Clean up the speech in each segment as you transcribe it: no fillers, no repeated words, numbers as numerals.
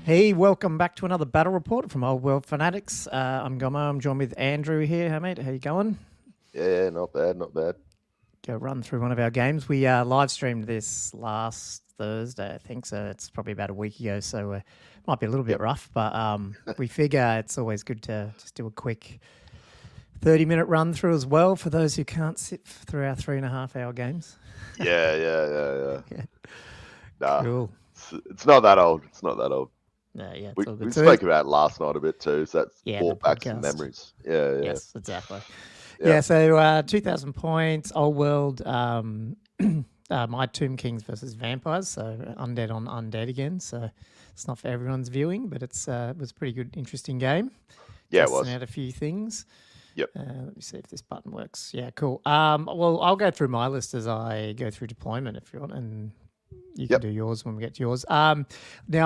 Hey, welcome back to another battle report from Old World Fanatics. I'm Gomo. I'm joined with Andrew here. Hey, mate. How you going? Yeah, not bad, not bad. Go run through one of our games. We live streamed this last Thursday, I think, so it's probably about a week ago. So it might be a little bit Yep. rough, but we figure it's always good to just do a quick 30-minute run through as well for those who can't sit through our 3.5 hour games. Yeah. Yeah, Nah, cool. it's not that old. It's not that old. No, yeah, We it's all good. we So, spoke about it last night a bit too, so that's yeah, the brought back some podcast. memories. Yeah. Yes, exactly. Yeah. Yeah, so 2,000 points, old world, my Tomb Kings versus vampires, so undead on undead again. So it's not for everyone's viewing, but it was a pretty good, interesting game. Yeah, it Testing was. out a few things. Yep. Let me see if this button works. Yeah, cool. Well, I'll go through my list as I go through deployment if you want, and you can Yep. do yours when we get to yours. Now,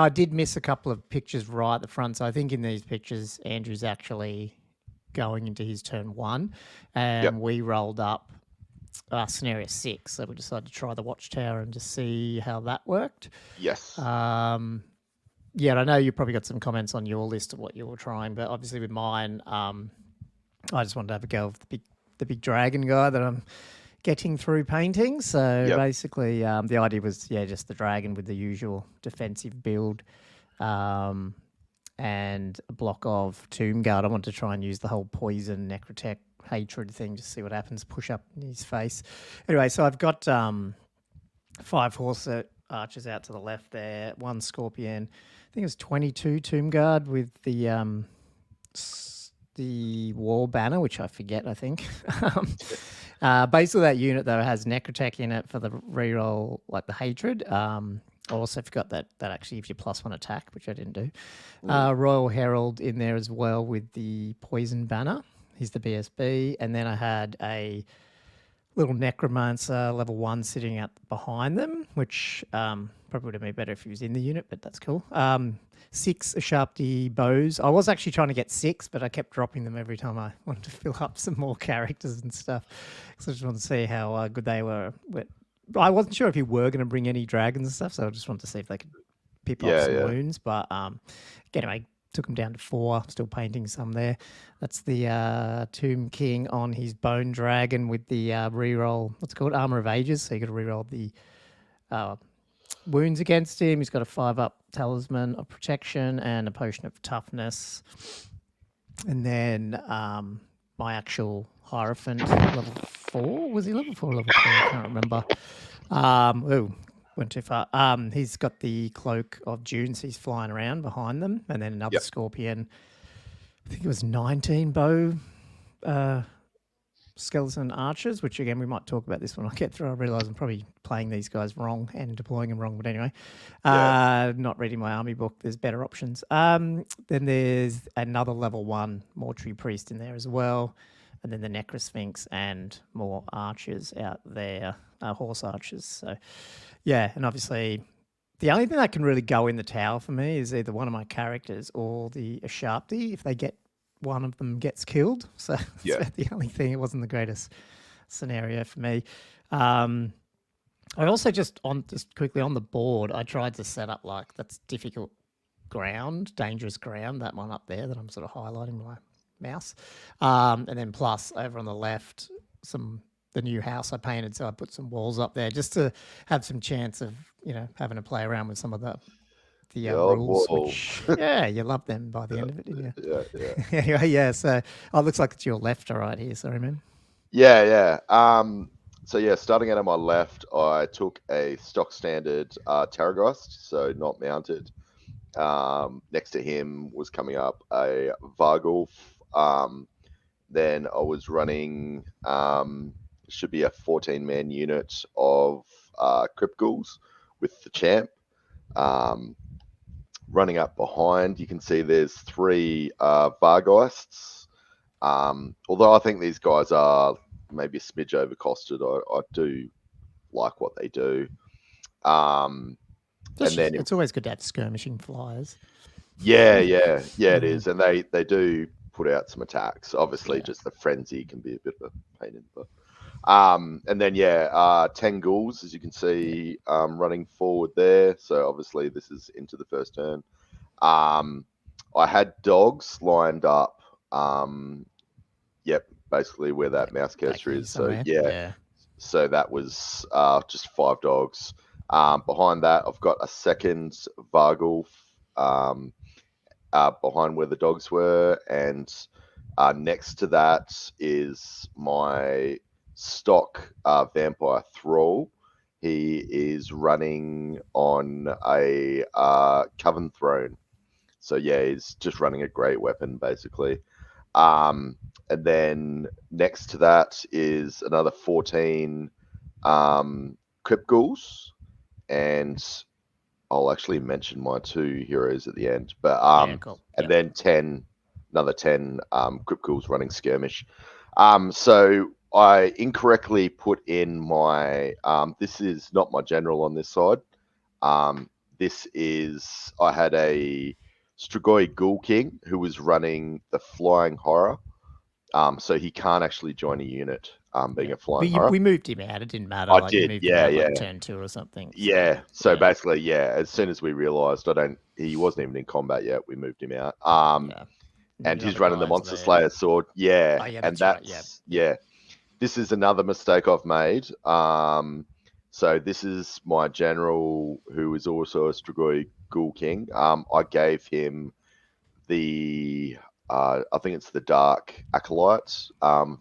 I did miss a couple of pictures right at the front, so I think in these pictures, Andrew's actually going into his turn one, Yep. and we rolled up scenario 6. So we decided to try the watchtower and just see how that worked. Yes. Yeah, I know you probably got some comments on your list of what you were trying, but obviously with mine, I just wanted to have a go of the big dragon guy that I'm getting through painting. So Yep. basically, the idea was just the dragon with the usual defensive build. Um, and a block of Tomb Guard. I want to try and use the whole poison, necrotech, hatred thing to see what happens, push up in his face. Anyway, so I've got 5 horse archers out to the left there, 1 scorpion. I think it was 22 Tomb Guard with the war banner, which I forget, I think. Basically, that unit, though, has necrotech in it for the reroll, like the hatred. I also forgot that actually gives you +1 attack, which I didn't do. Mm. Royal Herald in there as well with the poison banner. He's the BSB. And then I had a little necromancer level 1 sitting out behind them, which probably would have been better if he was in the unit, but that's cool. 6 Sharpty bows. I was actually trying to get 6, but I kept dropping them every time I wanted to fill up some more characters and stuff. So I just wanted to see how good they were. I wasn't sure if you were going to bring any dragons and stuff, so I just wanted to see if they could pip off some Yeah. wounds. But anyway, took them down to 4. Still painting some there. That's the Tomb King on his Bone Dragon with the reroll. What's it called? Armor of Ages. So you got to reroll the uh, wounds against him. He's got a 5-up talisman of protection and a potion of toughness. And then my actual Hierophant, level 4. Was he level 4 or level 3? I can't remember. Went too far. He's got the Cloak of June, so he's flying around behind them. And then another Yep. scorpion. I think it was 19 bow skeleton archers, which again, we might talk about this when I get through. I realise I'm probably playing these guys wrong and deploying them wrong. But anyway, Yeah. not reading my army book. There's better options. Then there's another level 1 mortuary priest in there as well. And then the Necrosphinx and more archers out there, horse archers. So, yeah, and obviously the only thing that can really go in the tower for me is either one of my characters or the Sharpty if they get one of them gets killed. So that's Yeah. about the only thing. It wasn't the greatest scenario for me. I also just quickly on the board, I tried to set up like that's difficult ground, dangerous ground, that one up there that I'm sort of highlighting with my mouse. And then plus over on the left, the new house I painted, so I put some walls up there just to have some chance of having to play around with some of the The old rules, walls. which you love them by the end of it, didn't you? Yeah. Anyway, yeah. So it looks like it's your left or right here. Sorry, man. Yeah. So yeah, starting out on my left, I took a stock standard Terraghost, so not mounted. Next to him was coming up a Vargulf. Then I was running should be a 14-man unit of Crypt Ghouls with the champ. Running up behind, you can see there's 3 Vargeists. Although I think these guys are maybe a smidge overcosted, I do like what they do. And then It's always good to have skirmishing flyers. yeah, it Mm, is, and they do put out some attacks. Obviously, yeah. just the frenzy can be a bit of a pain in the butt. And then 10 ghouls, as you can Yeah. see, running forward there. So obviously this is into the first turn. I had dogs lined up. Yep, basically where that mouse back cursor here is. So somewhere. yeah, Yeah. so that was just 5 dogs. Behind that, I've got a second Vargal behind where the dogs were, and next to that is my stock vampire thrall. He is running on a coven throne. So yeah, he's just running a great weapon basically. Um, and then next to that is another 14 Crypt Ghouls, and I'll actually mention my 2 heroes at the end. But Yeah, cool. and Yep. then another 10 Crypt Ghouls running skirmish. So I incorrectly put in my. This is not my general on this side. This is I had a Strigoi Ghoul King who was running the Flying Horror. So he can't actually join a unit, being Yeah. a Flying Horror. We moved him out. It didn't matter. I Like you did, moved him yeah, out yeah. like turn 2 or something. So Yeah. So yeah. basically, yeah, as soon as we realized he wasn't even in combat yet, we moved him out. Yeah. And Your he's other running the guys Monster there. Slayer sword. Yeah. Oh yeah, And that's right. Yeah. that's, yeah, this is another mistake I've made. So this is my general who is also a Strigoi Ghoul King. I gave him the, I think it's the Dark Acolyte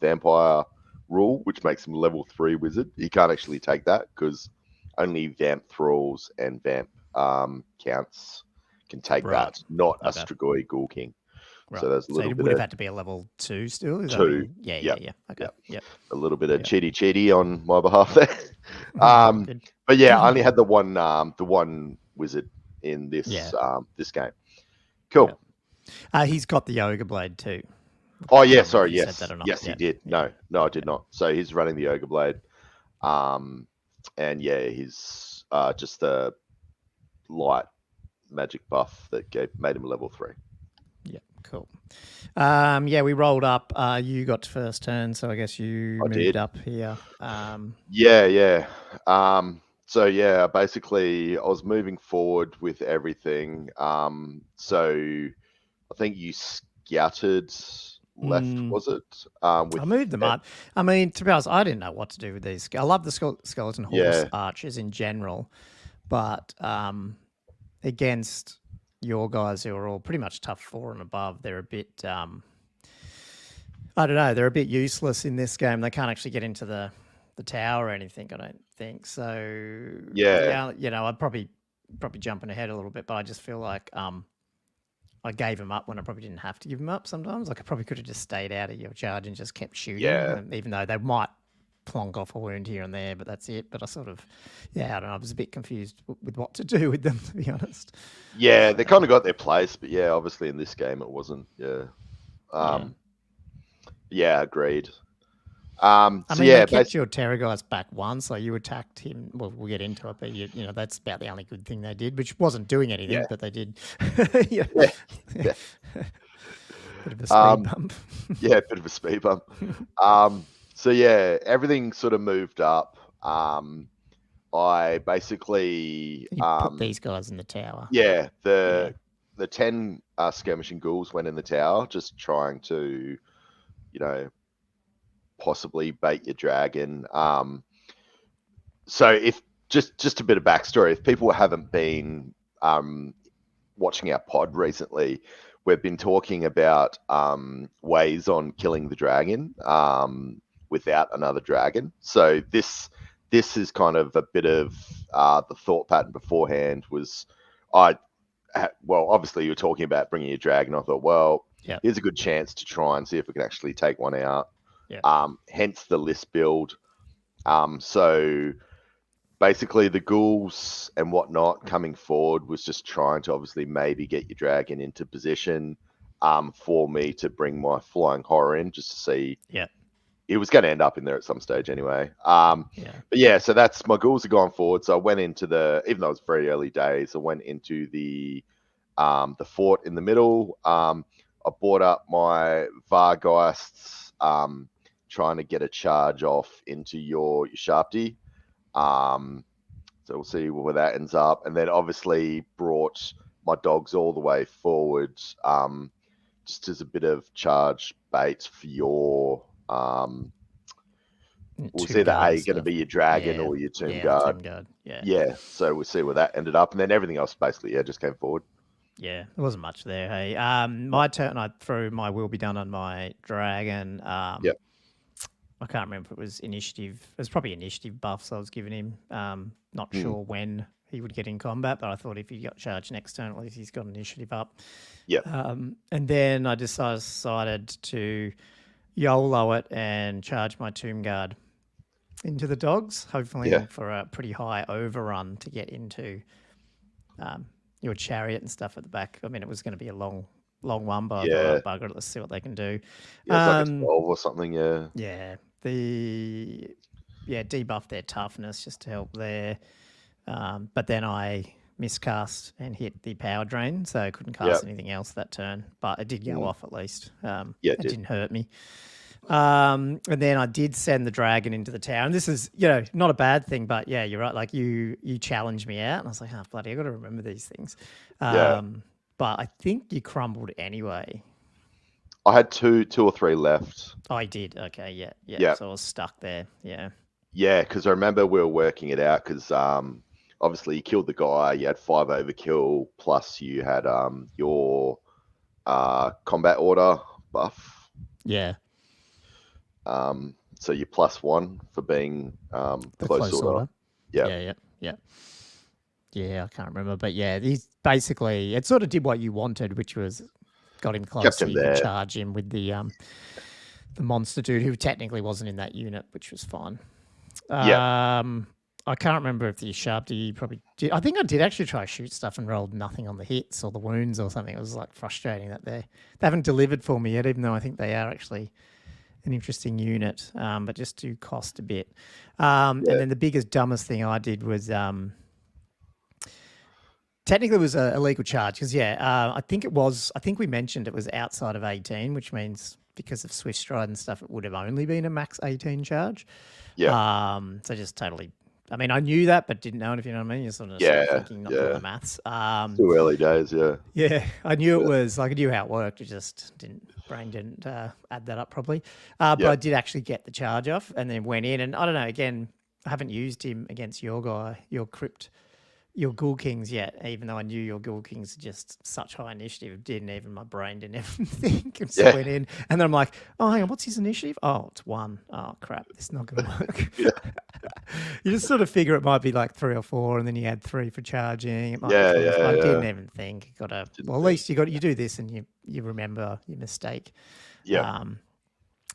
vampire rule, which makes him level 3 wizard. He can't actually take that because only Vamp Thralls and Vamp counts can take Right. that, not a Okay. Strigoi Ghoul King. So Right. there's a So little it bit would have of had to be a level 2 still. Is that what 2. you? Yeah. Yeah. Yep. Yeah. Okay. Yep. Yep. A little bit of Yep. cheaty on my behalf there. Good. But yeah, I only had the one wizard in Yeah. this game. Yeah. Cool. He's got the ogre blade too. Oh I yeah, can't remember if sorry. you said that Yes, or not. yes, he Yeah. did. Yeah. No, I did Yeah. not. So he's running the ogre blade, um, and yeah, he's just a light magic buff that made him level 3. Yeah. Cool. Yeah, we rolled up. You got first turn, so I guess you I moved did. up here. Yeah, yeah. So yeah, basically, I was moving forward with everything. So I think you scouted left, mm, was it? With I moved them up. I mean, to be honest, I didn't know what to do with these. I love the skeleton horse yeah, archers in general, but against your guys who are all pretty much tough 4 and above, they're a bit. I don't know. They're a bit useless in this game. They can't actually get into the tower or anything. I don't think so. yeah, Yeah, I'd probably jumping ahead a little bit, but I just feel like I gave him up when I probably didn't have to give him up. Sometimes, like I probably could have just stayed out of your charge and just kept shooting, yeah. even though they might plonk off a wound here and there, but that's it. But I sort of, yeah, I don't know. I was a bit confused with what to do with them, to be honest. Yeah, they kind of got their place, but yeah, obviously in this game it wasn't. Yeah. Yeah. Yeah, agreed. I So mean, they yeah, kept your Terrorgeist back once, so you attacked him. Well, we'll get into it, but that's about the only good thing they did, which wasn't doing anything, yeah, but they did. Yeah. yeah, yeah. Bit of a speed Um, bump. yeah, bit of a speed bump. So yeah, everything sort of moved up. I basically, You put these guys in the tower. yeah, Yeah. the 10 skirmishing ghouls went in the tower, just trying to, you know, possibly bait your dragon. So if just a bit of backstory, if people haven't been watching our pod recently, we've been talking about ways on killing the dragon without another dragon. So this is kind of a bit of the thought pattern beforehand. Was I well, obviously you were talking about bringing a dragon. I thought, well, Yeah. here's a good chance to try and see if we can actually take one out. Yeah. Hence the list build. So basically the ghouls and whatnot coming forward was just trying to obviously maybe get your dragon into position for me to bring my flying horror in just to see. Yeah. It was going to end up in there at some stage anyway. Yeah. But yeah, so that's my ghouls have gone forward. So I went into even though it was very early days, I went into the fort in the middle. I brought up my Vargeists, trying to get a charge off into your Sharpty. So we'll see where that ends up. And then obviously brought my dogs all the way forward, just as a bit of charge bait for your was Tomb either Guard A and going to stuff. be your dragon Yeah. or your tomb Yeah, the guard. Tomb Guard. Yeah. Yeah, so we'll see where that ended up, and then everything else basically just came forward. Yeah, there wasn't much there. Hey, my turn. I threw my will be done on my dragon. Yep. I can't remember if it was initiative. It was probably initiative buffs I was giving him. Not sure when he would get in combat, but I thought if he got charged next turn, at least he's got initiative up. Yep. And then I decided to YOLO it and charge my Tomb Guard into the dogs, hopefully for a pretty high overrun to get into your chariot and stuff at the back. I mean, it was going to be a long one, but I thought, oh, bugger it, let's see what they can do. Yeah, it's like a 12 or something, yeah. Yeah, debuff their toughness just to help there. But then I miscast and hit the power drain, so I couldn't cast anything else that turn. But it did go off at least. It didn't hurt me. And then I did send the dragon into the tower. And this is, not a bad thing, but yeah, you're right. Like you challenged me out, and I was like, oh, bloody, I got to remember these things. But I think you crumbled anyway. I had two or three left. Oh, I did. Okay, yeah. So I was stuck there. Yeah. Yeah, because I remember we were working it out because obviously you killed the guy, you had 5 overkill, plus you had your combat order buff. Yeah. So you +1 for being close order. Yeah. Yeah, I can't remember. But yeah, he's basically, it sort of did what you wanted, which was got him close so you could charge him with the monster dude who technically wasn't in that unit, which was fine. I can't remember if the Sharpty probably did. I think I did actually try to shoot stuff and rolled nothing on the hits or the wounds or something. It was like frustrating that they haven't delivered for me yet, even though I think they are actually an interesting unit, but just do cost a bit. And then the biggest, dumbest thing I did was technically it was a legal charge because, I think we mentioned it was outside of 18, which means because of Swift Stride and stuff, it would have only been a max 18 charge. Yeah. So just totally, I mean, I knew that, but didn't know it, if you know what I mean. You're sort of thinking, not doing the maths. Too early days, Yeah, I knew it was, like, I knew how it worked. It just brain didn't add that up properly. But I did actually get the charge off and then went in. And I don't know, again, I haven't used him against your guy, your Crypt, your Ghoul Kings yet, even though I knew your Ghoul Kings are just such high initiative. My brain didn't even think. And so went in. And then I'm like, oh, hang on, what's his initiative? Oh, it's 1. Oh, crap, this is not going to work. You just sort of figure it might be like 3 or 4, and then you add 3 for charging. It might be I didn't even think. At least you do this and you remember your mistake. Yeah.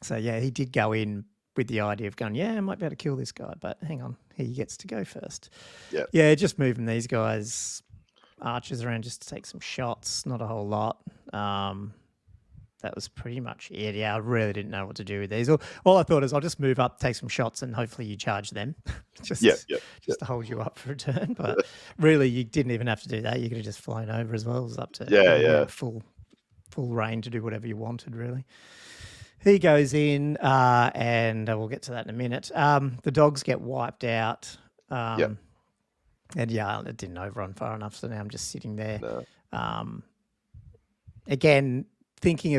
So yeah, he did go in with the idea of going, I might be able to kill this guy, but hang on, he gets to go first. Yeah, just moving these guys, archers around just to take some shots, not a whole lot. That was pretty much it. Yeah, I really didn't know what to do with these. All I thought is I'll just move up, take some shots, and hopefully you charge them. just to hold you up for a turn. But really, you didn't even have to do that. You could have just flown over as well. It was up to full range to do whatever you wanted, really. He goes in, and we'll get to that in a minute. The dogs get wiped out. And it didn't overrun far enough, so now I'm just sitting there. No. Again, thinking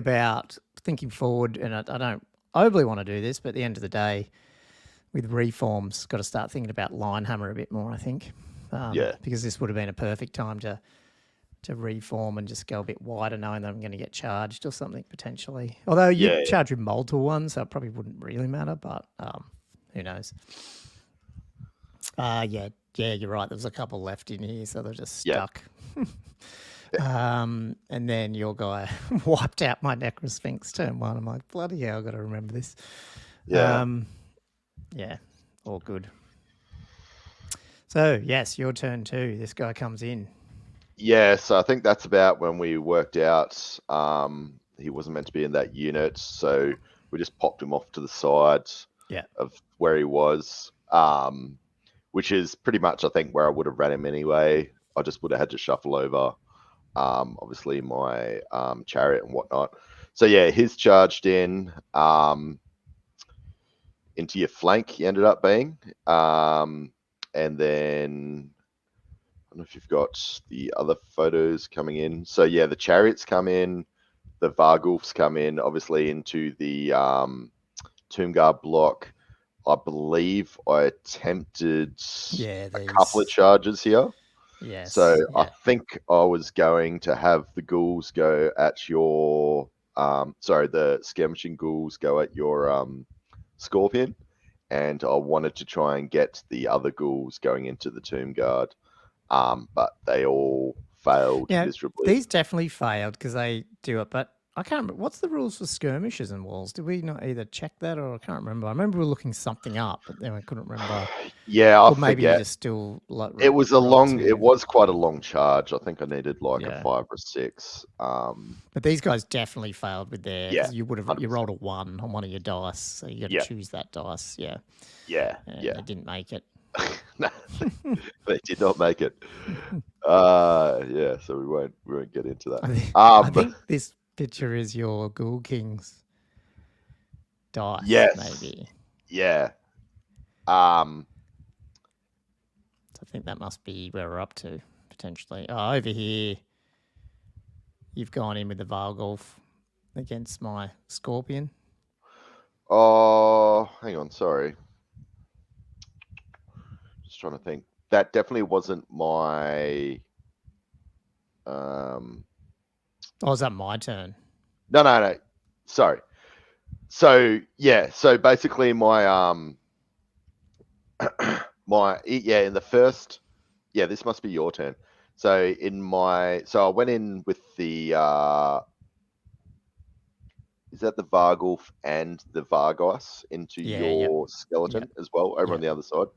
forward, and I don't overly want to do this, but at the end of the day, with reforms, got to start thinking about Linehammer a bit more, I think. Because this would have been a perfect time to reform and just go a bit wider, knowing that I'm going to get charged or something potentially. Although you charge with multiple ones, so it probably wouldn't really matter, but who knows? You're right. There's a couple left in here, so they're just stuck. And then your guy wiped out my Necrosphinx turn 1. I'm like, bloody hell, I've got to remember this. All good. So, yes, your turn too. This guy comes in. Yeah, so I think that's about when we worked out he wasn't meant to be in that unit, so we just popped him off to the side of where he was, which is pretty much, I think, where I would have ran him anyway. I just would have had to shuffle over, obviously, my chariot and whatnot. So, yeah, he's charged in into your flank, he ended up being. And then don't know if you've got the other photos coming in. So yeah, the chariots come in, the Vargulfs come in, obviously into the Tomb Guard block. I believe I attempted Yeah, a couple of these. charges here. So Yes. I Yeah. think I was going to have the ghouls go at your the skirmishing ghouls go at your scorpion, and I wanted to try and get the other ghouls going into the tomb guard, but they all failed Yeah, miserably. these definitely failed because they do it. But I can't remember. What's the rules for skirmishes and walls? Did we not either check that or I can't remember? I remember we were looking something up, but then I couldn't remember. Yeah, I Or maybe you forget. just still It was a roll long. It two. was quite a long charge. I think I needed like a Yeah. 5 or 6. But these guys definitely failed with their Yeah, because you would have you 100%. rolled a 1 on one of your dice, so you got to Yeah, choose that dice. Yeah, yeah, and yeah. they didn't make it. No, they did not make it. Yeah, so we won't get into that. I think this picture is your Ghoul King's dice. Yes. Maybe. Yeah. So I think that must be where we're up to potentially. Oh, over here, you've gone in with the Vargolf against my Scorpion. Oh, hang on, sorry. Just trying to think. That definitely wasn't my. Oh, is that my turn? No. Sorry. So yeah, so basically my in the first, this must be your turn. So I went in with the is that the Vargulf and the Vargos into Yeah, yep. your skeleton Yep. as well over on the other side?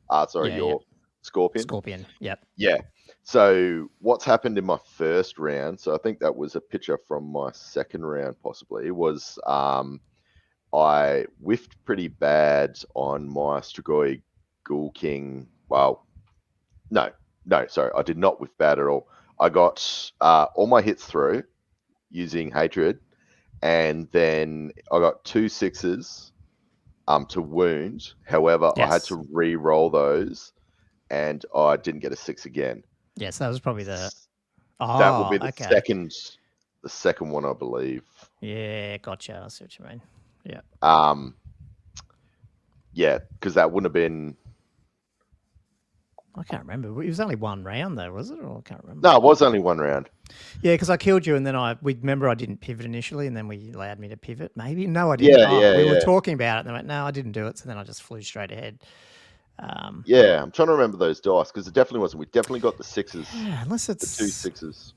Your scorpion. Scorpion. Yep. Yeah. So what's happened in my first round? So I think that was a picture from my second round, possibly. Was I whiffed pretty bad on my Strigoi Ghoul King. Well, no, sorry, I did not whiff bad at all. I got all my hits through using hatred, and then I got 2 6s to wound. However, I had Yes. to re-roll those, and I didn't get a 6 again. Yes, that was probably the. Oh, That will be the okay. second one, I believe. Yeah, gotcha. I see what you mean. Yeah. Yeah, because that wouldn't have been. I can't remember. It was only one round though, was it? Or I can't remember. No, it was only one round. Yeah, because I killed you, and then we remember I didn't pivot initially, and then we allowed me to pivot. Maybe no, I didn't. Yeah, we were talking about it, and they went, "No, I didn't do it." So then I just flew straight ahead. Yeah, I'm trying to remember those dice because it definitely wasn't. We definitely got the 6s. Yeah, unless it's the 2 6s.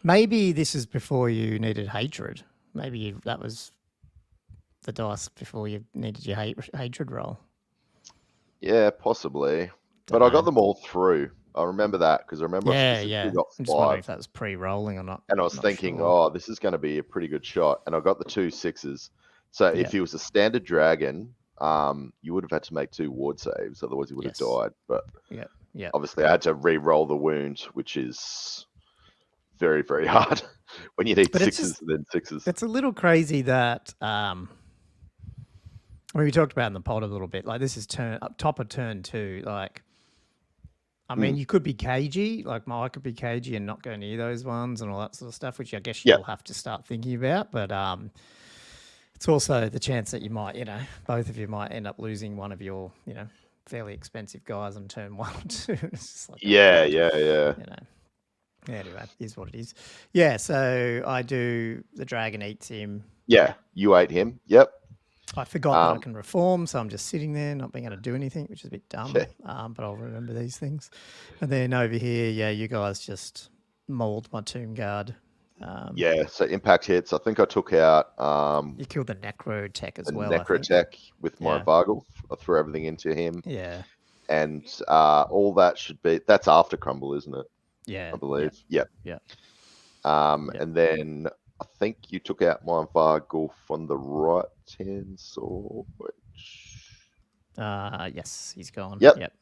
Maybe this is before you needed hatred. Maybe that was the dice before you needed your hatred roll. Yeah, possibly. But I got them all through. I remember that because I remember I specifically got 5. I'm just wondering if that was pre-rolling or not. And I was thinking, sure. this is going to be a pretty good shot. And I got the 2 6s. So if he was a standard dragon, you would have had to make 2 ward saves. Otherwise, he would have died. But obviously, I had to re-roll the wound, which is very, very hard when you need 6s and then 6s. It's a little crazy that... we talked about in the pod a little bit. Like, this is top of turn 2. Like... I mean, you could be cagey, like I could be cagey and not go near those ones and all that sort of stuff, which I guess you'll have to start thinking about. But it's also the chance that you might, both of you might end up losing one of your, fairly expensive guys on turn 1 or 2. It's just like, Anyway, is what it is. Yeah, so I do the dragon eats him. Yeah, you ate him. Yep. I forgot that I can reform, so I'm just sitting there, not being able to do anything, which is a bit dumb. But I'll remember these things. And then over here, you guys just mauled my Tomb Guard. So impact hits. I think I took out. You killed the Necro Tech as well. Necro Tech with my Vargulf. I threw everything into him. Yeah. And all that should be. That's after Crumble, isn't it? Yeah. I believe. Yeah. Yeah. And then I think you took out my Vargulf on the right hand side. Yes, he's gone. Yep.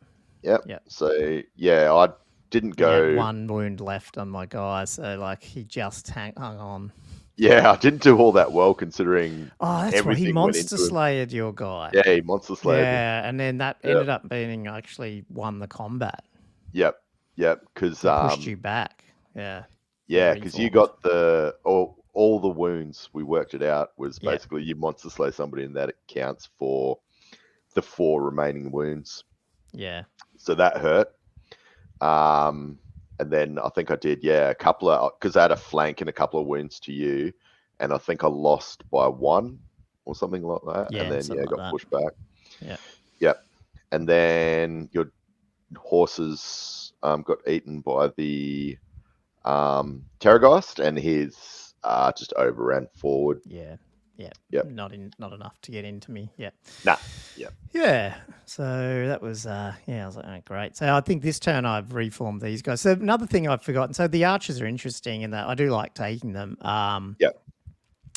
So I didn't go. He had 1 wound left on my guy, so like he just hung on. Yeah, I didn't do all that well considering. Oh, that's right. He monster slayed your guy. Yeah, he monster slayed. Yeah, and then that ended up being actually won the combat. Yep. Yep, because It pushed you back. Yeah. You yeah, because you reformed. got the all the wounds. We worked it out was Yeah. basically you monster slay somebody, and that counts for the 4 remaining wounds. Yeah. So that hurt. And then I think I did, a couple of, because I had a flank and a couple of wounds to you, and I think I lost by 1 or something like that. And Yeah. then Something like got that. pushed back. Yeah. Yep. And then your horses got eaten by the Terraghost, and his just overran forward. Yeah. Yeah. Yep. Not enough to get into me. Yeah. Nah. Yep. Yeah. So that was I was like, oh, great. So I think this turn I've reformed these guys. So another thing I've forgotten. So the archers are interesting in that I do like taking them. Yep.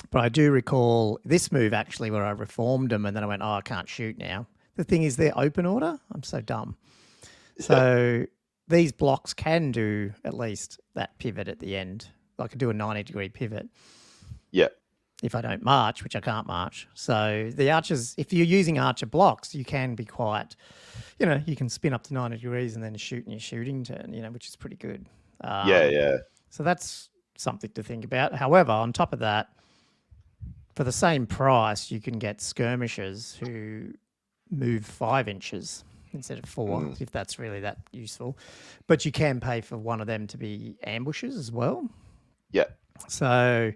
But I do recall this move actually where I reformed them and then I went, oh, I can't shoot now. The thing is they're open order. I'm so dumb. So these blocks can do at least that pivot at the end. I could do a 90-degree pivot. Yep. If I don't march, which I can't march. So the archers, if you're using archer blocks, you can be quite, you can spin up to 90 degrees and then shoot in your shooting turn, which is pretty good. Yeah. So that's something to think about. However, on top of that, for the same price, you can get skirmishers who move 5 inches instead of 4, if that's really that useful. But you can pay for one of them to be ambushes as well. Yeah. So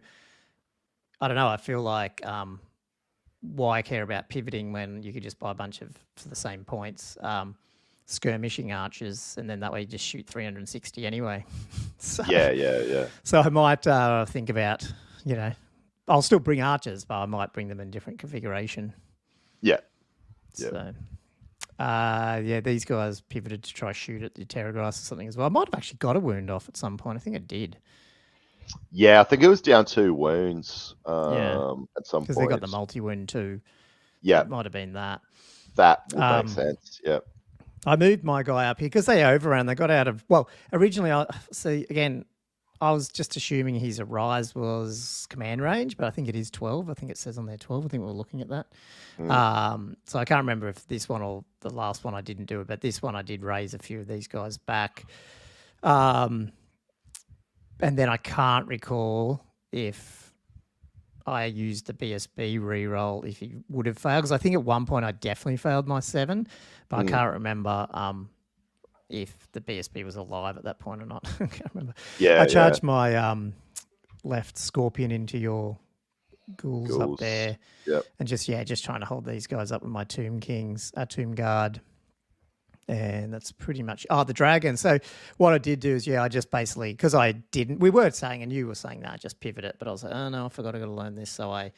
I don't know. I feel like why care about pivoting when you could just buy a bunch of, for the same points, skirmishing archers, and then that way you just shoot 360 anyway. So, Yeah. So I might think about, I'll still bring archers, but I might bring them in different configuration. Yeah. So, these guys pivoted to try shoot at the Terraghost or something as well. I might have actually got a wound off at some point. I think I did. Yeah, I think it was down 2 wounds at some point. Because they got the multi-wound too. Yeah. So it might have been that. That would make sense, yeah. I moved my guy up here because they overran. They got out of, originally, I was just assuming his Arise was command range, but I think it is 12. I think it says on there 12. I think we were looking at that. So I can't remember if this one or the last one I didn't do it, but this one I did raise a few of these guys back. And then I can't recall if I used the BSB reroll if he would have failed, because I think at one point I definitely failed my 7, but I can't remember if the BSB was alive at that point or not. I can't remember. Yeah, I charged my left Scorpion into your ghouls up there, and just trying to hold these guys up with my Tomb Guard. And that's pretty much the dragon. So what I did do is I just basically, because we were saying, and you were saying that, just pivot it, but I was like, oh no, I forgot I got to learn this. So I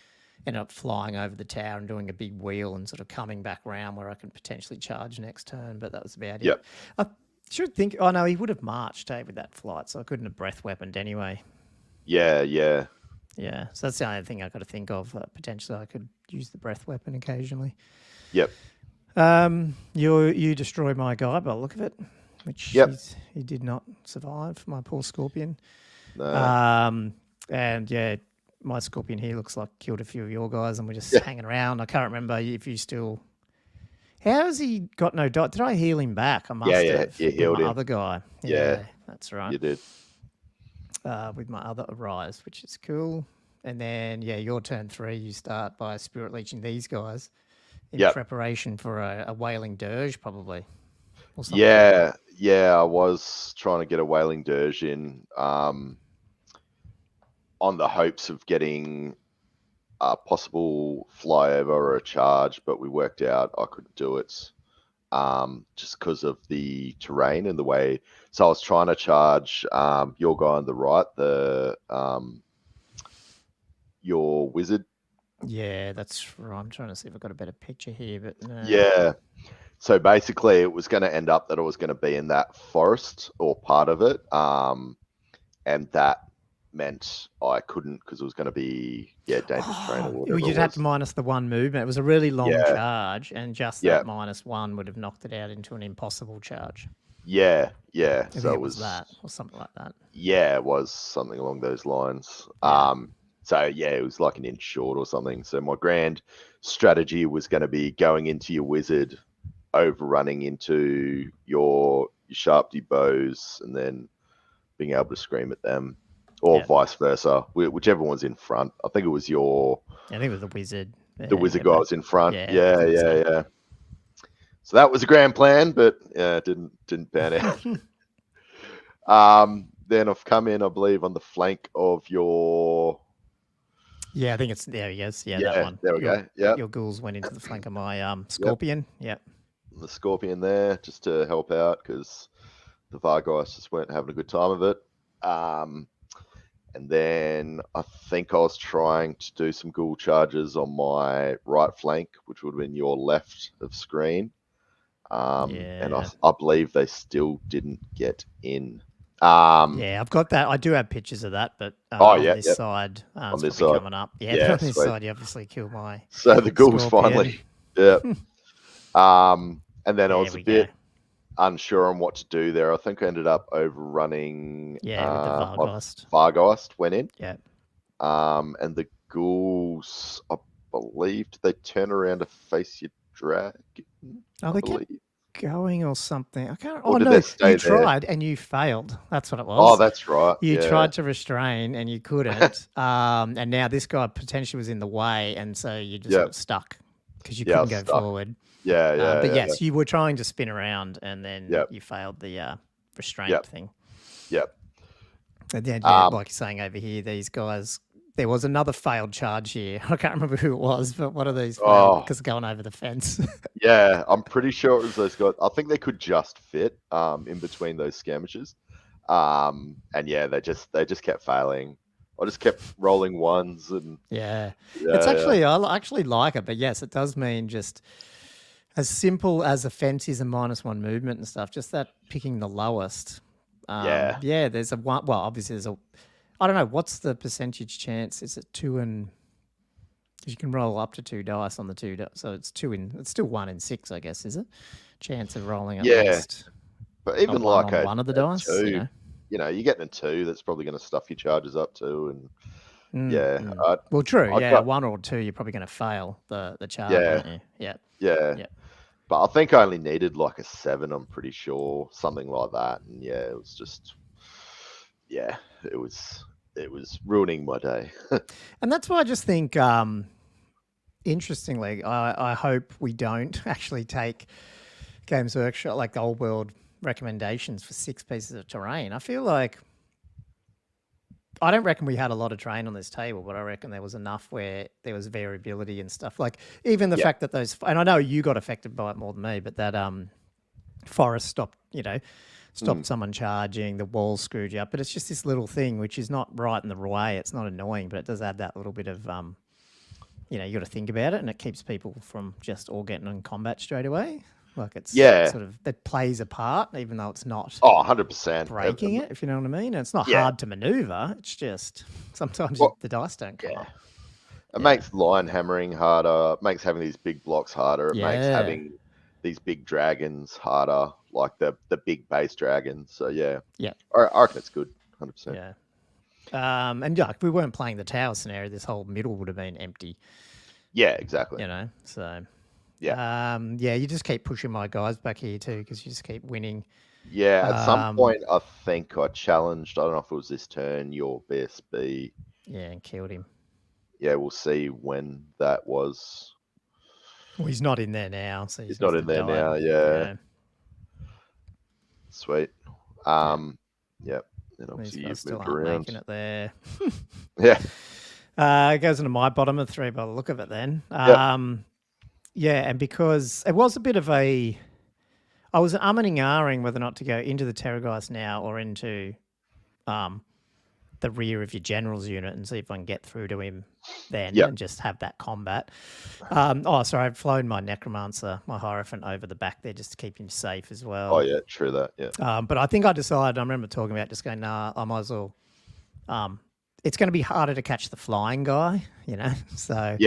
ended up flying over the tower and doing a big wheel and sort of coming back around where I can potentially charge next turn, but that was about it. I should think, oh no, he would have marched with that flight, so I couldn't have breath weaponed anyway. Yeah. Yeah, so that's the only thing I got to think of. Potentially I could use the breath weapon occasionally. Yep. You destroyed my guy by the look of it, which he did not survive, my poor Scorpion. No. And my Scorpion here looks like killed a few of your guys, and we're just hanging around. I can't remember if you still. How has he got no dot? Did I heal him back? I must have. You healed him. Other guy. Yeah, that's right. You did. With my other Arise, which is cool. And then your turn 3, you start by Spirit Leeching these guys in preparation for a Wailing Dirge, probably. Or something. Yeah. I was trying to get a Wailing Dirge in on the hopes of getting a possible flyover or a charge, but we worked out I couldn't do it just because of the terrain and the way. So I was trying to charge your guy on the right, your wizard. Yeah, that's right. I'm trying to see if I've got a better picture here, but no. Yeah. So basically, it was going to end up that it was going to be in that forest or part of it, and that meant I couldn't because it was going to be dangerous terrain or whatever. You'd have to minus the 1 movement. It was a really long charge, and just that -1 would have knocked it out into an impossible charge. Yeah. So it was that or something like that. Yeah, it was something along those lines. So it was like an inch short or something. So my grand strategy was going to be going into your wizard, overrunning into your Sharpty bows, and then being able to scream at them, or vice versa, whichever one's in front. I think it was I think it was the wizard. the wizard guy was in front. Yeah, yeah. So that was a grand plan, but it didn't pan out. Then I've come in, I believe, on the flank of your. Yeah, I think it's there. Yes, Yeah, that one. There we go. Yeah, your ghouls went into the flank of my scorpion. Yep. The scorpion there just to help out because the Vargeist just weren't having a good time of it. And then I think I was trying to do some ghoul charges on my right flank, which would have been your left of screen. And I believe they still didn't get in. Yeah, I've got that. I do have pictures of that, but on this side, on this side coming up. Yeah, on this side, you obviously kill my. So the ghouls finally. Yeah. And then I was a bit unsure on what to do there. I think I ended up overrunning. With the Vargeist. Vargeist went in. Yeah. And the ghouls, I believe, did they turn around to face your dragon? They kept going or something. I can't. Oh no, you tried and you failed. That's what it was. Oh, that's right. You tried to restrain and you couldn't. And now this guy potentially was in the way, and so you just got stuck because you couldn't go forward. But yes, you were trying to spin around, and then you failed the restraint thing. Yep. And then, like you're saying over here, these guys. There was another failed charge here. I can't remember who it was, but one of these failed because going over the fence. Yeah, I'm pretty sure it was those guys. I think they could just fit in between those skirmishes. And they just kept failing. I just kept rolling ones and it's actually I actually like it, but yes, it does mean just as simple as a fence is a -1 movement and stuff. Just that picking the lowest. There's a one. Well, obviously there's a. I don't know what's the percentage chance. Is it 2 and? Because you can roll up to 2 dice on the 2, so it's 2 in. It's still 1 in 6, I guess. Is it? Chance of rolling at least. But even like one of the dice, 2, you're getting a 2. That's probably going to stuff your charges up too, and well, true. Got, 1 or 2, you're probably going to fail the charge. Aren't you? Yeah. But I think I only needed like a 7. I'm pretty sure, something like that, and it was just. Yeah, it was ruining my day. And that's why I just think, interestingly, I hope we don't actually take Games Workshop, like the old world recommendations for 6 pieces of terrain. I feel like, I don't reckon we had a lot of terrain on this table, but I reckon there was enough where there was variability and stuff. Like even the fact that those, and I know you got affected by it more than me, but that forest stopped, stopped someone charging, the wall screwed you up. But it's just this little thing, which is not right in the way. It's not annoying, but it does add that little bit of, you got to think about it, and it keeps people from just all getting in combat straight away. Like it's sort of, that plays a part, even though it's not 100% breaking it, if you know what I mean. And it's not hard to maneuver. It's just sometimes the dice don't come up. It makes line hammering harder. It makes having these big blocks harder. It makes having these big dragons harder, like the big base dragons. So I reckon it's good, 100%. And if we weren't playing the tower scenario, this whole middle would have been empty. Yeah, exactly. So you just keep pushing my guys back here too, because you just keep winning. Yeah, at some point I think I challenged, I don't know if it was this turn, your BSB. Yeah, and killed him. Yeah, we'll see when that was. Well, he's not in there now, so he's not in there now. Yeah. Sweet. Then obviously you've still moved around. Making it there. It goes into my bottom of 3 by the look of it. Then. And because it was a bit of a, I was umming and ahhing whether or not to go into the Terrorgeist now or into, the rear of your general's unit and see if I can get through to him then and just have that combat. I've flown my Necromancer, my Hierophant over the back there just to keep him safe as well. Oh, yeah, true that, yeah. But I think I decided, I remember talking about just going, I might as well, it's going to be harder to catch the flying guy, so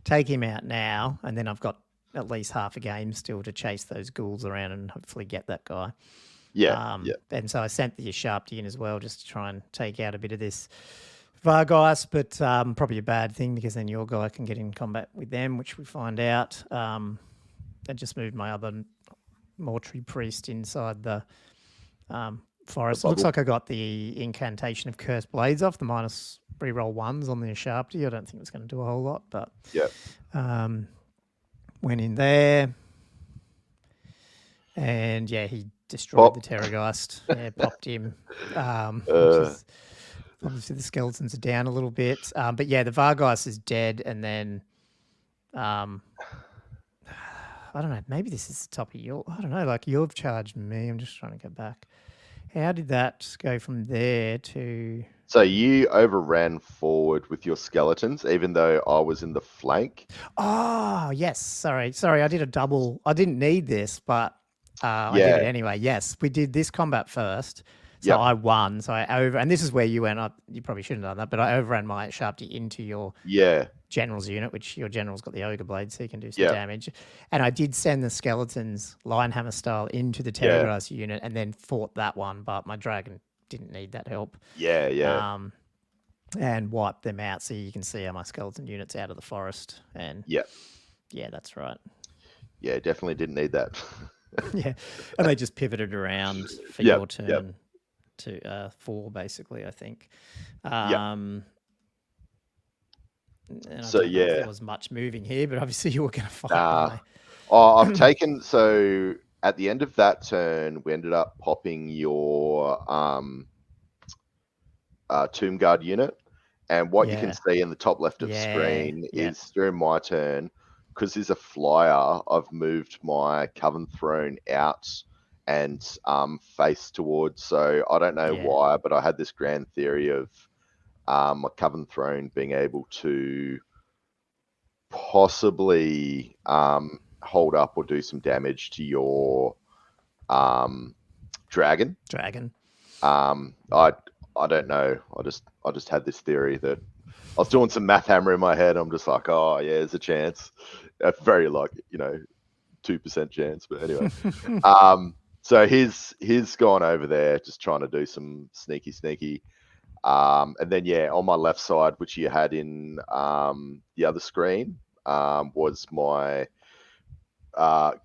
take him out now, and then I've got at least half a game still to chase those ghouls around and hopefully get that guy. And so I sent the Sharpty in as well just to try and take out a bit of this Vargeist, but probably a bad thing because then your guy can get in combat with them, which we find out. I just moved my other Mortuary Priest inside the forest. It looks like I got the incantation of Cursed Blades off, the minus reroll ones on the Sharpty. I don't think it's going to do a whole lot, but went in there. And yeah, he destroyed the Terrorgeist. Yeah, popped him. Which is obviously the skeletons are down a little bit. But yeah, the Vargeist is dead, and then I don't know, maybe this is the top of your, I don't know, like you've charged me. I'm just trying to go back. How did that go from there to... So you overran forward with your skeletons, even though I was in the flank. Oh, yes. Sorry. I did a double. I didn't need this, but I did it anyway. Yes, we did this combat first. So I won. So I over, and this is where you went up. You probably shouldn't have done that, but I overran my Sharpty into your general's unit, which your general's got the ogre blade, so you can do some damage. And I did send the skeletons Linehammer style into the Terrorgeist unit, and then fought that one, but my dragon didn't need that help. And wiped them out, so you can see how my skeleton unit's out of the forest. And yeah, that's right. Yeah, definitely didn't need that. Yeah, and they just pivoted around for your turn to 4, basically, I think. So I don't know if there was much moving here, but obviously you were going to fight. I've taken, so at the end of that turn, we ended up popping your Tomb Guard unit, and what you can see in the top left of the screen is during my turn, because there's a flyer, I've moved my Coven Throne out and face towards, so I don't know why, but I had this grand theory of my Coven Throne being able to possibly hold up or do some damage to your dragon. I don't know. I just had this theory that I was doing some math hammer in my head. I'm just like, oh yeah, there's a chance. A very 2% chance, but anyway. So he's gone over there just trying to do some sneaky. And then on my left side, which you had in the other screen, was my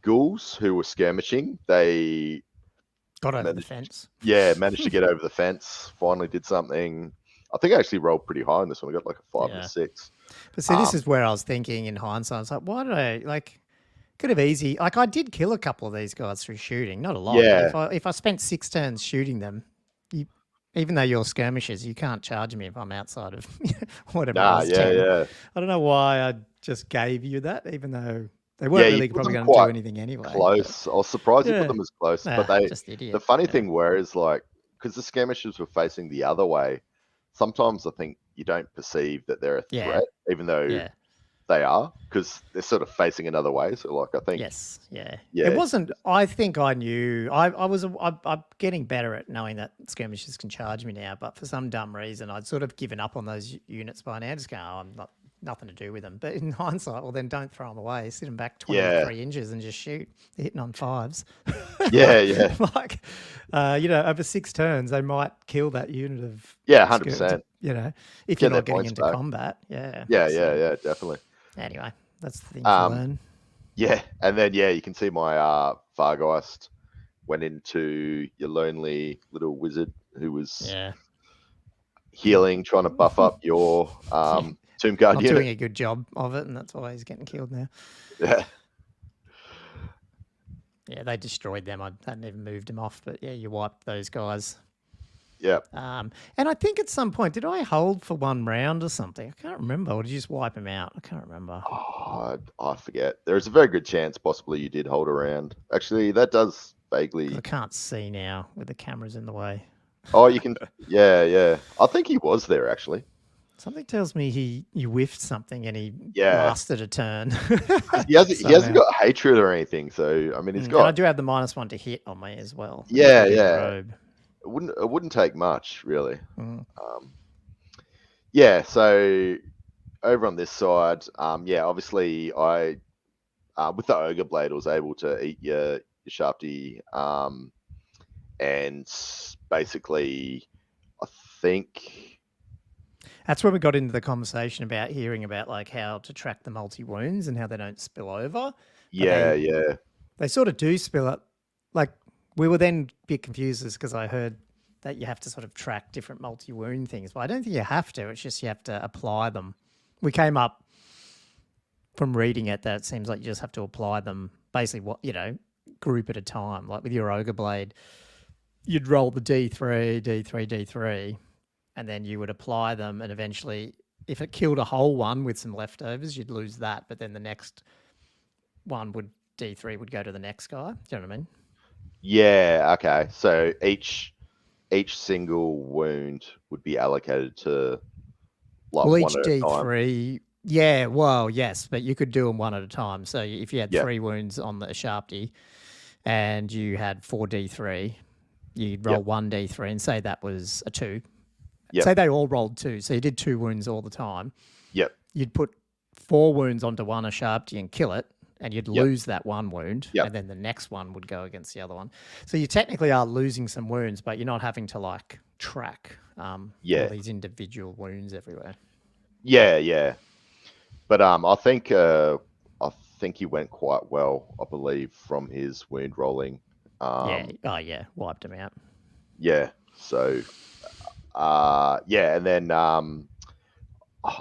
ghouls who were skirmishing. They got over the fence. Yeah, managed to get over the fence. Finally did something. I think I actually rolled pretty high on this one. I got like a 5 and a 6. But see, this is where I was thinking in hindsight. I was like, why did I could have easy. I did kill a couple of these guys through shooting, not a lot. Yeah. But if I spent 6 turns shooting them, even though you're skirmishers, you can't charge me if I'm outside of whatever it was. 10. I don't know why I just gave you that, even though they weren't really probably going to do anything anyway. Close. I was surprised you put them as close. But the funny thing is, because the skirmishers were facing the other way, sometimes I think you don't perceive that they're a threat, even though they are, because they're sort of facing another way. So I think it wasn't. I think I knew. I'm getting better at knowing that skirmishers can charge me now, but for some dumb reason I'd sort of given up on those units by now. Just going, I'm not, nothing to do with them. But in hindsight, well, then don't throw them away. Sit them back 23 inches and just shoot. They're hitting on 5s. Over 6 turns, they might kill that unit of 100%. If you're not getting into combat. Yeah, definitely. Anyway, that's the thing to learn. Yeah, and then you can see my Vargeist went into your lonely little wizard who was healing, trying to buff up your Tomb Guard unit. Doing a good job of it, and that's why he's getting killed now. Yeah, they destroyed them. I hadn't even moved them off, but you wiped those guys. Yeah. And I think at some point, did I hold for 1 round or something? I can't remember. Or did you just wipe them out? I can't remember. Oh, I forget. There's a very good chance possibly you did hold around. Actually, that does vaguely... I can't see now with the cameras in the way. Oh, you can... Yeah. I think he was there, actually. Something tells me you whiffed something and he lasted a turn. He hasn't got hatred or anything, so, I mean, he's got... And I do have the -1 to hit on me as well. Yeah. Robe. It wouldn't take much, really. So over on this side, obviously I with the ogre blade I was able to eat your Sharpty, and basically I think that's where we got into the conversation about hearing about how to track the multi-wounds and how they don't spill over. They sort of do spill up. We were then a bit confused because I heard that you have to sort of track different multi-wound things, but I don't think you have to. It's just you have to apply them. We came up from reading it that it seems like you just have to apply them basically group at a time. Like with your ogre blade, you'd roll the D3, D3, D3, and then you would apply them, and eventually if it killed a whole one with some leftovers, you'd lose that, but then the next one would D3 would go to the next guy. Do you know what I mean? Yeah. Okay. So each single wound would be allocated to like Well, one each at a time. D3, yeah, well, yes, but you could do them one at a time. So if you had Yeah. 3 wounds on the Sharpty and you had 4D3, you'd roll Yep. 1D3 and say that was a 2. Yep. Say they all rolled 2. So you did 2 wounds all the time. Yep. You'd put 4 wounds onto one Sharpty and kill it, and you'd Yep. lose that 1 wound, Yep. and then the next one would go against the other one. So you technically are losing some wounds, but you're not having to like track all these individual wounds everywhere. Yeah. Yeah. But I think he went quite well, I believe, from his wound rolling. Yeah. Oh yeah, wiped him out. Yeah. So yeah, and then I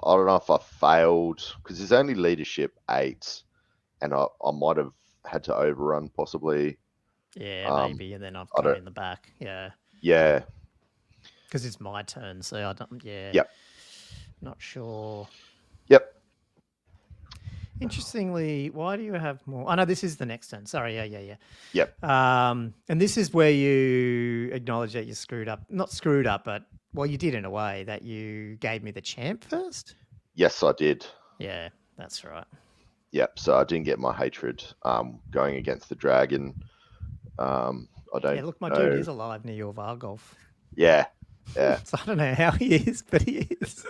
don't know if I failed because there's only leadership 8, and I might have had to overrun possibly. Yeah, maybe, and then I've I come don't. in the back. Yeah, Yeah. because it's my turn, so I don't. Yeah. Yep. Not sure. Yep. Interestingly, why do you have more? Oh no, this is the next turn. Sorry. Yeah. Yep. And this is where you acknowledge that you screwed up. Not screwed up, but well, you did in a way that you gave me the champ first. Yes, I did. Yeah, that's right. Yep. So I didn't get my hatred going against the dragon. I don't. Yeah, look, my know. dude is alive near your Vargolf. Yeah. Yeah. So I don't know how he is, but he is.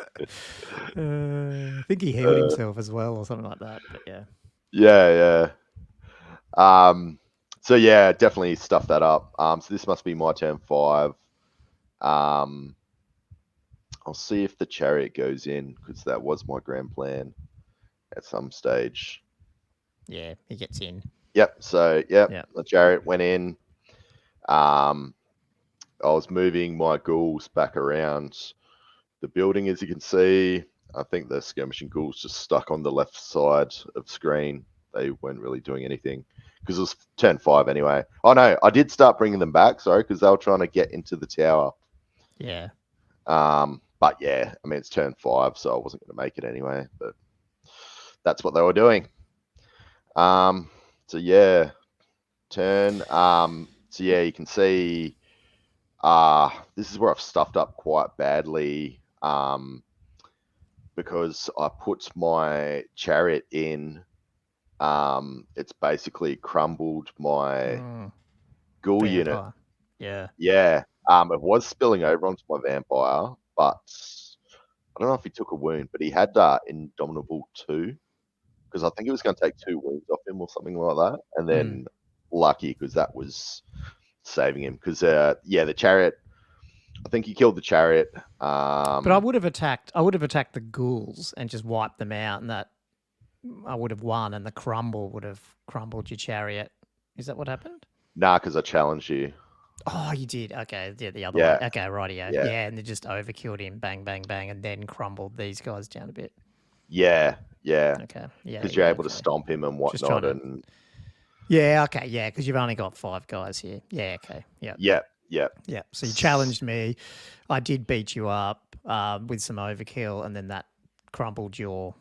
I think he healed himself as well or something like that. But yeah. Yeah. So yeah, definitely stuffed that up. So this must be my turn 5. I'll see if the chariot goes in because that was my grand plan at some stage. Yeah, he gets in. Yep. So the chariot went in. I was moving my ghouls back around the building, as you can see. I think the skirmishing ghouls just stuck on the left side of screen. They weren't really doing anything because it was turn 5 anyway. Oh no, I did start bringing them back. Sorry, because they were trying to get into the tower. Yeah. But yeah, I mean it's turn 5, so I wasn't going to make it anyway. But that's what they were doing. So yeah, turn. So yeah, you can see. This is where I've stuffed up quite badly. Because I put my chariot in. It's basically crumbled my ghoul unit. Yeah. Yeah. It was spilling over onto my vampire, but I don't know if he took a wound, but he had Indomitable 2, because I think he was going to take 2 wounds off him or something like that. And then lucky because that was saving him. Because the chariot. I think he killed the chariot. But I would have attacked the ghouls and just wiped them out, and that I would have won, and the crumble would have crumbled your chariot. Is that what happened? Nah, because I challenged you. Oh, you did. Okay, the other way. Okay, rightio. Yeah, and they just overkilled him, bang, bang, bang, and then crumbled these guys down a bit. Yeah. Okay. Yeah. Because you're able to stomp him and whatnot, and yeah. Okay. Yeah, because you've only got 5 guys here. Yeah. Okay. Yeah. Yeah. So you challenged me. I did beat you up with some overkill, and then that crumbled your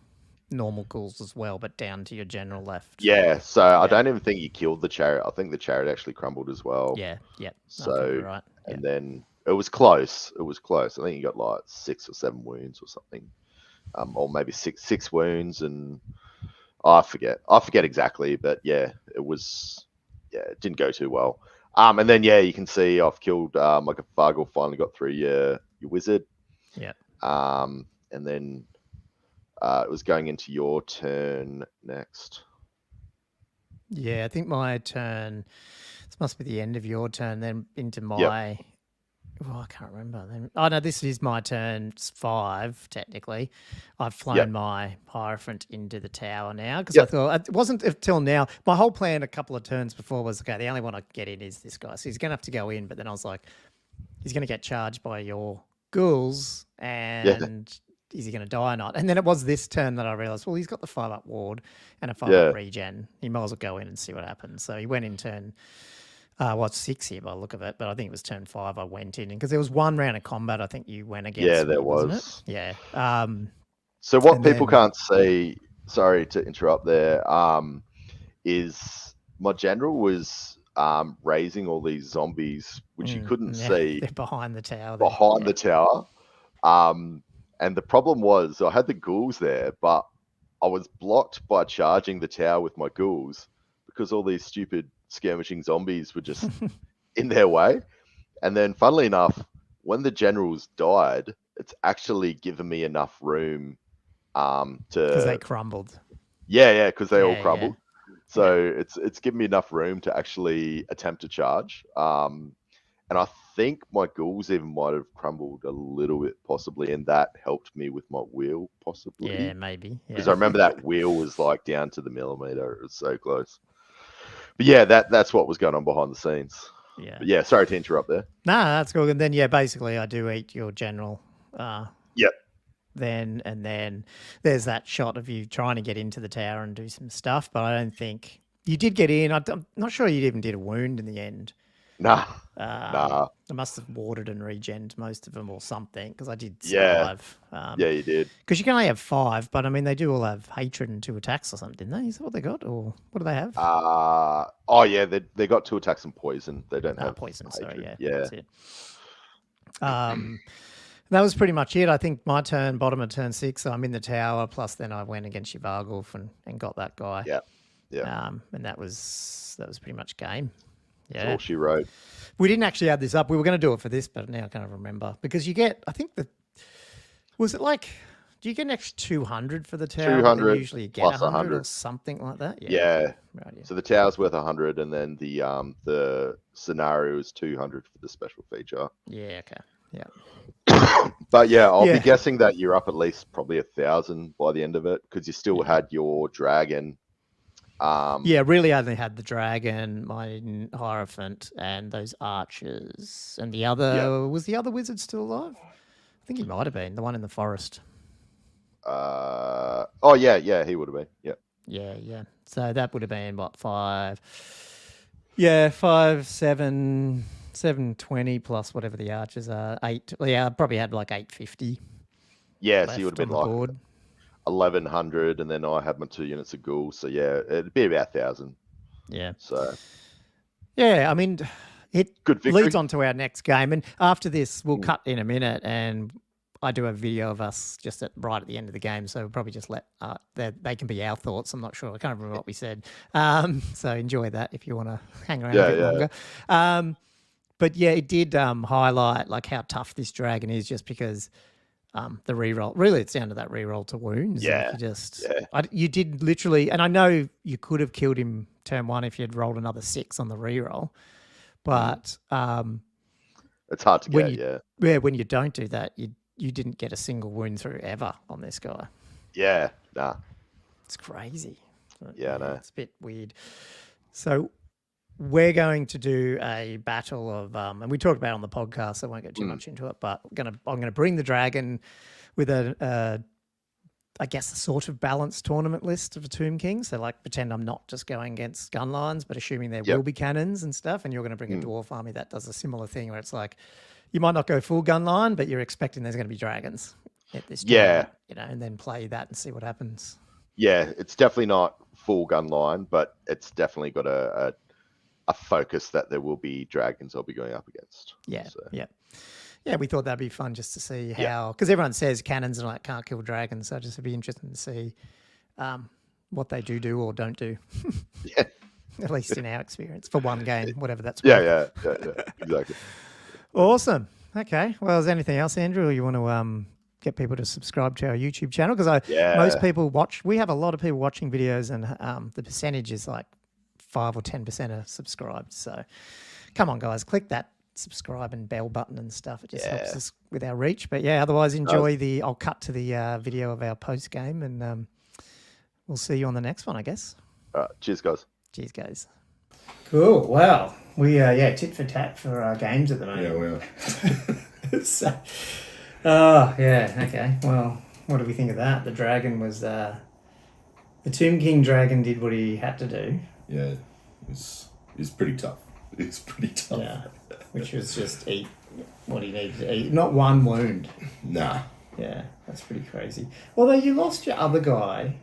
normal ghouls as well, but down to your general left. Yeah. So I don't even think you killed the chariot. I think the chariot actually crumbled as well. Yeah. So right. And then it was close. I think you got like 6 or 7 wounds or something, or maybe six wounds, and I forget exactly, but yeah, it was. Yeah, it didn't go too well. And then you can see I've killed like a Fargle finally got through your wizard. Yeah. And then it was going into your turn next. Yeah, I think my turn. This must be the end of your turn. Then into my Oh, I can't remember. Oh no, this is my turn 5 technically. I've Yep. flown my Hierophant into the tower now because I Yep. thought it wasn't until now. My whole plan a couple of turns before was okay. The only one I can get in is this guy, so he's going to have to go in. But then I was like, he's going to get charged by your ghouls, Yeah. and is he going to die or not? And then it was this turn that I realized, well, he's got the 5-up ward and a 5-up Yeah. regen. He might as well go in and see what happens. So he went in turn. It's 6 here by the look of it, but I think it was turn 5 I went in because there was one round of combat I think you went Yeah, against me, there wasn't it? was. Yeah. So what And people then can't see, sorry to interrupt there, is my general was raising all these zombies, which you couldn't yeah, see they're behind the tower there. behind Yeah. the tower. And the problem was I had the ghouls there, but I was blocked by charging the tower with my ghouls because all these stupid skirmishing zombies were just in their way. And then, funnily enough, when the generals died, it's actually given me enough room Because they to crumbled. yeah, because they all Yeah, yeah. crumbled. So it's given me enough room to actually attempt to charge. And I think my ghouls even might have crumbled a little bit, possibly, and that helped me with my wheel, Yeah, possibly. maybe. Because Yeah. I remember that wheel was like down to the millimeter. It was so close. But yeah, that's what was going on behind the scenes. Yeah. But yeah, sorry to interrupt there. Nah, that's cool. And then yeah, basically I do eat your general. Yep. Then there's that shot of you trying to get into the tower and do some stuff, but I don't think you did get in. I'm not sure you even did a wound in the end. Nah. I must have warded and regened most of them or something because I did Yeah. survive. Yeah, you did. Because you can only have 5, but I mean they do all have hatred and 2 attacks or something, didn't they? Is that what they got, or what do they have? Oh yeah, they got 2 attacks and poison. They don't have Poison. hatred. Sorry, yeah, Yeah. that's it. That was pretty much it. I think my turn, bottom of turn 6, I'm in the tower. Plus, then I went against Shivargulf and got that guy. Yeah. Yeah. And that was pretty much game. That's Yeah. all she wrote. We didn't actually add this up. We were going to do it for this, but now I can't remember because you get. I think was it like. Do you get an extra 200 for the tower? 200 Usually you get plus 100 or 100. something like that. Yeah. Right. Yeah. So the tower's worth 100, and then the scenario is 200 for the special feature. Yeah. Okay. Yeah. But yeah, I'll Yeah. be guessing that you're up at least probably 1,000 by the end of it because you still had your dragon. Yeah, really only had the dragon, my Hierophant, and those archers. And the other was the other wizard still alive? I think he might have been the one in the forest. Oh yeah, he would have been. Yeah. Yeah. So that would have been what 5? Yeah, 5, 7, 720 plus whatever the archers are. 8. Yeah, I probably had like 850. Yeah, so you would have been like board. 1,100, and then I had my 2 units of ghouls. So yeah, it'd be about 1,000. Yeah. So yeah, I mean, it good victory. leads on to our next game, and after this, we'll cut in a minute, and I do a video of us just right at the end of the game, so we'll probably just let they can be our thoughts. I'm not sure. I can't remember what we said. So enjoy that if you want to hang around a bit longer. But yeah, it did highlight like how tough this dragon is, just because the reroll. Really, it's down to that reroll to wounds. Yeah, you did literally, and I know you could have killed him turn 1 if you had rolled another 6 on the reroll, but it's hard to get. When you don't do that, you didn't get a single wound through ever on this guy. Yeah, nah. It's crazy. Yeah, I know. It's a bit weird. So we're going to do a battle of, and we talked about it on the podcast, so I won't go too much into it, but I'm gonna bring the dragon with I guess a sort of balanced tournament list of a Tomb King. So like pretend I'm not just going against gun lines, but assuming there will be cannons and stuff, and you're going to bring a dwarf army that does a similar thing where it's like, you might not go full gun line, but you're expecting there's going to be dragons at this tournament, and then play that and see what happens. Yeah, it's definitely not full gun line, but it's definitely got a focus that there will be dragons I'll be going up against. Yeah, we thought that'd be fun just to see how, because everyone says cannons and like can't kill dragons, so just would be interesting to see what they do or don't do. Yeah. At least in our experience for one game, whatever that's worth. Yeah, exactly. Awesome. Okay. Well, is there anything else, Andrew, or you want to get people to subscribe to our YouTube channel? Because most people we have a lot of people watching videos, and the percentage is like 5 or 10% are subscribed. So come on, guys, click that subscribe and bell button and stuff. It just Yeah. helps us with our reach. But yeah, otherwise enjoy I'll cut to the video of our post game, and we'll see you on the next one, I guess. All right. Cheers, guys. Cheers, guys. Cool. Wow. We tit for tat for our games at the moment. Yeah, we are. So, yeah. Okay. Well, what do we think of that? The dragon was the Tomb King dragon did what he had to do. Yeah, it's pretty tough. It's pretty tough. Yeah, which was just eat what he needed to eat. Not one wound. Nah. Yeah, that's pretty crazy. Although you lost your other guy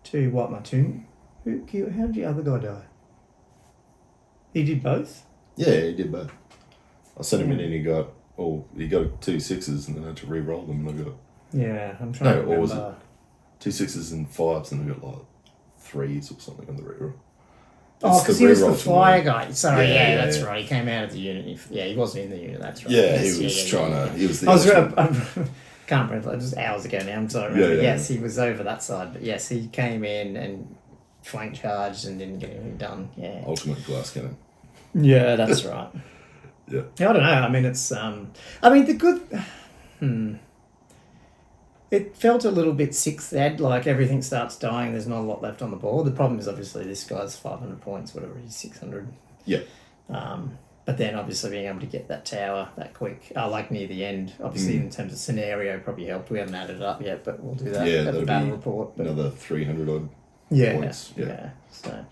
to what, my tomb? How did your other guy die? He did both? Yeah, he did both. I sent him in and he got 2 6s and then I had to re-roll them and I got... Yeah, I'm trying to remember. Or was it 2 6s and 5s and I got like 3s or something on the re-roll. Oh, because he was the fire guy. Sorry, Yeah, that's right. He came out of the unit. Yeah, he wasn't in the unit. That's right. Yeah, Yes, he was trying to... He was the... I can't remember. It was hours ago now. I'm sorry. Yeah, Yes, he was over that side. But yes, he came in and flank charged and didn't get anything done. Yeah. Ultimate glass cannon. Yeah, that's right. Yeah. I don't know. I mean, it's... the good... It felt a little bit sixth-ed, like everything starts dying, there's not a lot left on the board. The problem is obviously this guy's 500 points, whatever, he's 600. Yeah. But then obviously being able to get that tower that quick, like near the end, obviously in terms of scenario probably helped. We haven't added it up yet, but we'll do that at the battle report. But another 300 odd points. Yeah. So,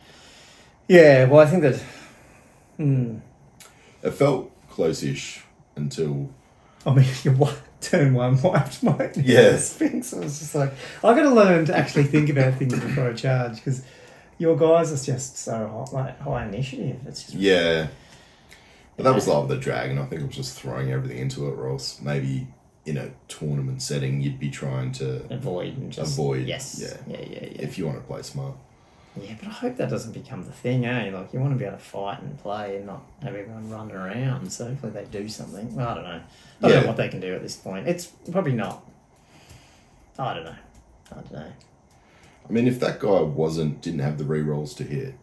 yeah, well, I think that... It felt close-ish until... I mean, turn one wiped my Sphinx. I was just like, I got to learn to actually think about things before I charge, because your guys are just so high initiative. It's just But that was like the dragon. I think it was just throwing everything into it, or else maybe in a tournament setting you'd be trying to avoid. Yes. Yeah. If you want to play smart. Yeah, but I hope that doesn't become the thing, eh? Like, you want to be able to fight and play and not have everyone running around. So hopefully they do something. Well, I don't know. I don't know what they can do at this point. It's probably not. I don't know. I mean, if that guy didn't have the re-rolls to hit,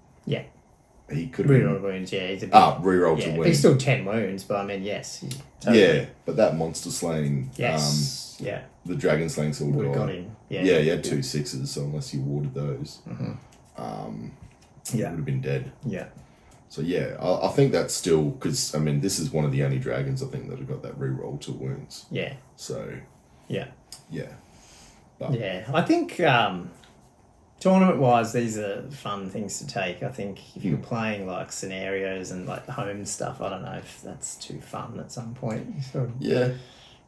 he could have reroll wounds. Yeah, he's a bit, re-roll to win. He's still 10 wounds, but I mean, yes. But that monster slaying, the dragon slaying sword would have guy, got him. Yeah, he had 2 6s, so unless you warded those, he would have been dead. Yeah. So I think that's still, because I mean, this is one of the only dragons I think that have got that re-roll to wounds. Yeah. So. Yeah. But, I think tournament-wise, these are fun things to take. I think if you're playing like scenarios and like home stuff, I don't know if that's too fun at some point. You sort of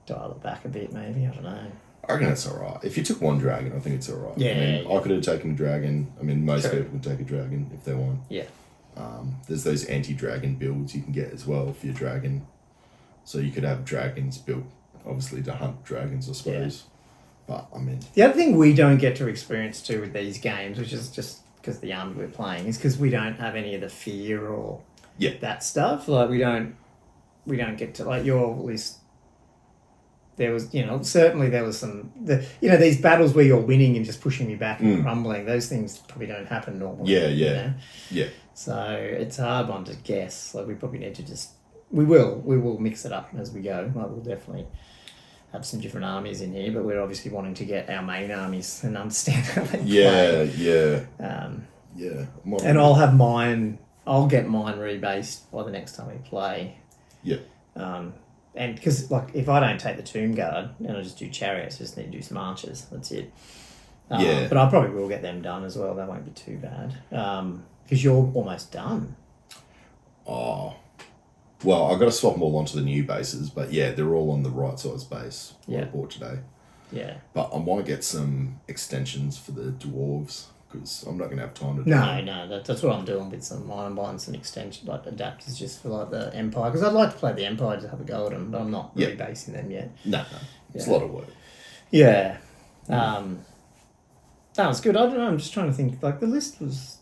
dial it back a bit, maybe. I don't know. I reckon it's alright. If you took one dragon, I think it's alright. Yeah, I mean, I could have taken a dragon. I mean, most people would take a dragon if they want. Yeah. There's those anti-dragon builds you can get as well for your dragon. So you could have dragons built, obviously, to hunt dragons, I suppose. But, I mean... The other thing we don't get to experience, too, with these games, which is just because the army we're playing, is because we don't have any of the fear or that stuff. Like, we don't get to... Like, your list... There was, certainly there was some... these battles where you're winning and just pushing me back and crumbling, those things probably don't happen normally. Yeah. So it's a hard one to guess. Like, we probably need to just... We will mix it up as we go. Like, we'll definitely have some different armies in here, but we're obviously wanting to get our main armies and understand how they play. And I'll have mine... I'll get mine rebased by the next time we play. Yeah. And because, like, if I don't take the Tomb Guard and I just do chariots, I just need to do some archers. That's it. But I probably will get them done as well. That won't be too bad. Because you're almost done. Oh. Well, I've got to swap them all onto the new bases, but they're all on the right size base I bought today. Yeah. But I might get some extensions for the dwarves, because I'm not going to have time to do No, that's what I'm doing with some mine. I'm buying some extension, like adapters just for like the Empire, because I'd like to play the Empire to have a go at them, but I'm not rebasing them yet. No. It's a lot of work. Yeah. That was good. I don't know, I'm just trying to think, like, the list was...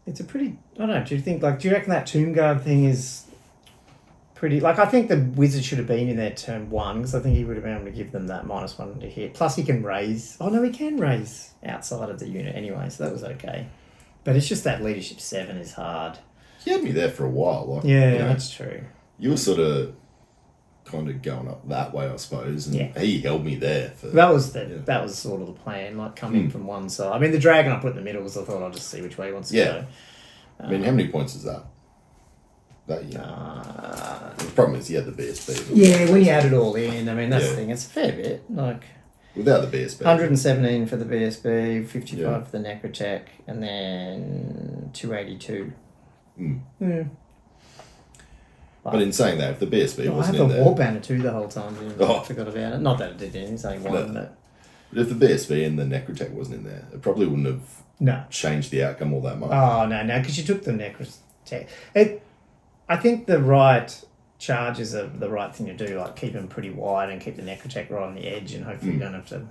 It's a pretty... I don't know, do you reckon that Tomb Guard thing is pretty... Like, I think the Wizard should have been in there turn 1, because I think he would have been able to give them that -1 to hit. Plus, he can raise... Oh, no, he can raise outside of the unit anyway, so that was okay. But it's just that Leadership 7 is hard. he had me there for a while. Like, Yeah, you know, that's true. you were sort of kind of going up that way, I suppose, and he held me there. That was sort of the plan, like coming from one side. I mean, the dragon I put in the middle was I thought I'll just see which way he wants to go. I mean, how many points is that? That year. The problem is he had the BSB. Yeah, when you add it all in, I mean, that's the thing. It's a fair bit. Like without the BSB. 117 for the BSB, 55 for the Necrotech, and then 282. But in saying that, if the BSB wasn't in I there... have a war banner too the whole time. I forgot about it. Not that it did anything, it's only one. But if the BSB and the Necrotech wasn't in there, it probably wouldn't have changed the outcome all that much. Oh, no, because you took the Necrotech. I think the right charges are the right thing to do, like keep them pretty wide and keep the Necrotech right on the edge, and hopefully you don't have to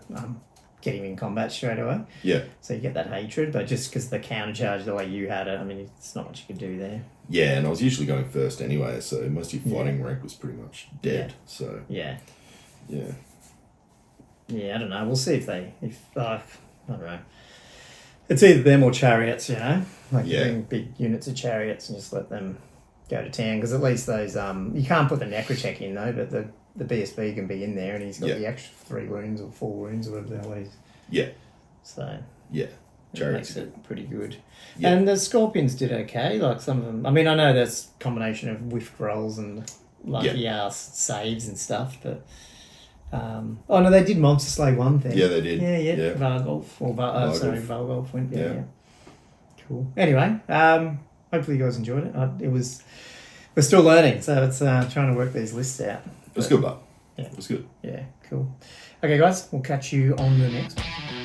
get him in combat straight away. Yeah. So you get that hatred, but just because the counter charge the way you had it, I mean, it's not much you could do there. Yeah, and I was usually going first anyway, so most of your fighting rank was pretty much dead. So yeah, I don't know. We'll see if I don't know. It's either them or chariots, you know, like you bring big units of chariots and just let them go to town, because at least those you can't put the Necrotech in though, but the BSB can be in there, and he's got the extra 3 wounds or 4 wounds or whatever the hell he's. Yeah. So. Yeah. Makes it pretty good. Yeah. And the Scorpions did okay. Like some of them, I mean, I know that's a combination of whiffed rolls and lucky ass saves and stuff, but oh no, they did Monster Slay one thing. Yeah, they did. Yeah. Vargolf Vargolf went. Yeah. Cool. Anyway, hopefully you guys enjoyed it. We're still learning, so it's trying to work these lists out. It was good, but yeah, it was good. Yeah, cool. Okay, guys, we'll catch you on the next one.